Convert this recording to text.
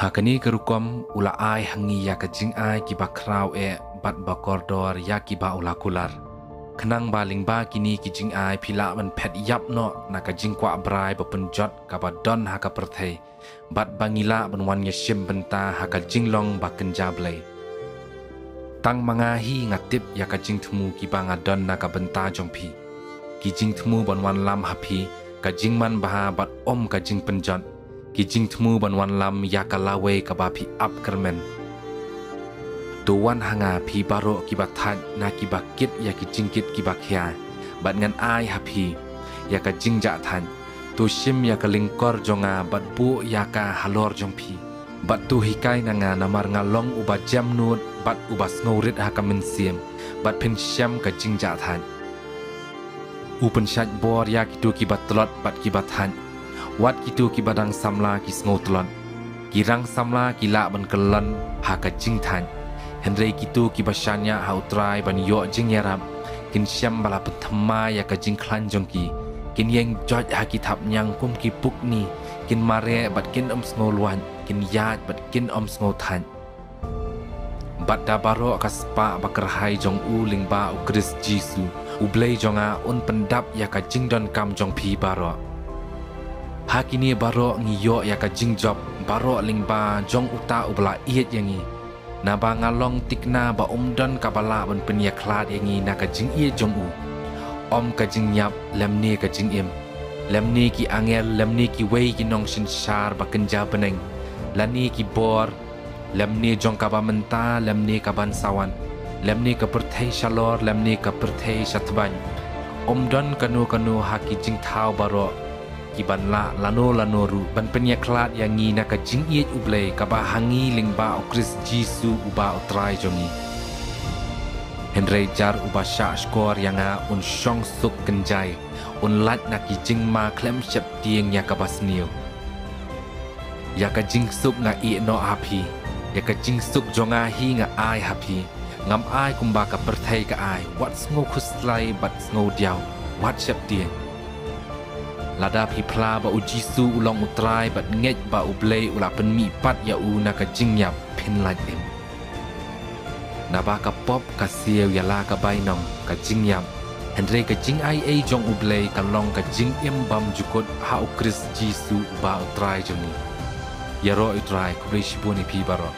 Hakani kerukom ula ai hangi ya kajing ai kiba krau bat bakordor ya kiba ula kular. Kenang baling ba kini kijing ai pila man pet yap no na kajing kwa brai bapenjot kaba don haka perthei. Bat bangila benwan yeshim benta haka jinglong bakenja blai. Tang mangahi ngatip ya kajing temu kiba ngadon na ka benta jongpi. Kijing temu benwan lam hapi kajing man baha bat om kajing penjot. Kijing temu banwan lam yakalawe kabapi ap kermen. Tuan hanga pi baro kibatat na kibakit ya kijingkit kibakya. Bat ngan ai hapi ya ka jingja tan. Tu shim ya ka lingkor jonga bat bu ya ka halor jongpi. Bat tu hikai nanga namar ngalong uba jam nut bat uba snourit ha ka mensiem. Bat pen syam ka jingja tan. Upen syat bor ya kitu kibat telot bat kibatan. Wat kitu kibadang samla ki sngotlon. Kirang samla kila ban kelon ha ka jingtan. Henry kitu kibashanya ha utrai ban yo jing yaram. Kin syam bala petama ya ka jingklan jongki. Kin yeng joj ha kitab nyang kum ki pukni. Kin mare bat kin snoluan. Kin yat bat kin sngotan. Bat dabaro kaspa bakerhai jong u lingba u Kris Jisu. Ublei jonga un pendap ya ka jingdon kam jong pi baro. Hakini baro ngiyo ya ka jingjob baro lingba jong uta ubla iet yangi na ba ngalong tikna ba umdon kabala ban penya klad yangi na ka jing iet jong u om ka jing nyap lemni ka jing im lemni ki angel lemni ki wei ki nong shin shar ba kenja beneng lani ki bor lemni jong ka ba menta lemni ka ban sawan lemni ka perthei shalor lemni ka perthei shatban umdon kanu haki jing thau baro kiban la lano ru ban penya klat yang ngi na ka jing iet ublei ka ba hangi lingba o Kris Jisu uba utrai jongi Henry jar uba sha skor yang un shong suk kenjai un lat na ki jing ma klem shep tieng ya ka basnio ya ka jing suk nga i no happy ya ka jing suk jonga hi nga ai happy ngam ai kumba ka perthai ka ai wat sngo khuslai bat sngo diaw wat shep tieng Lada pi pla ba u Jisu ulong utrai bat ngej ba u blei ula pen mi pat ya u na ka jingyap pin laj im. Na ba ka pop ka sieu ya la ka bainong ka jingyap. Henry ka jing ai jong u blei ka long ka jing im bam jukut ha u Kris Jisu ba utrai jongi. Ya ro utrai ku blei shibuni pi baro.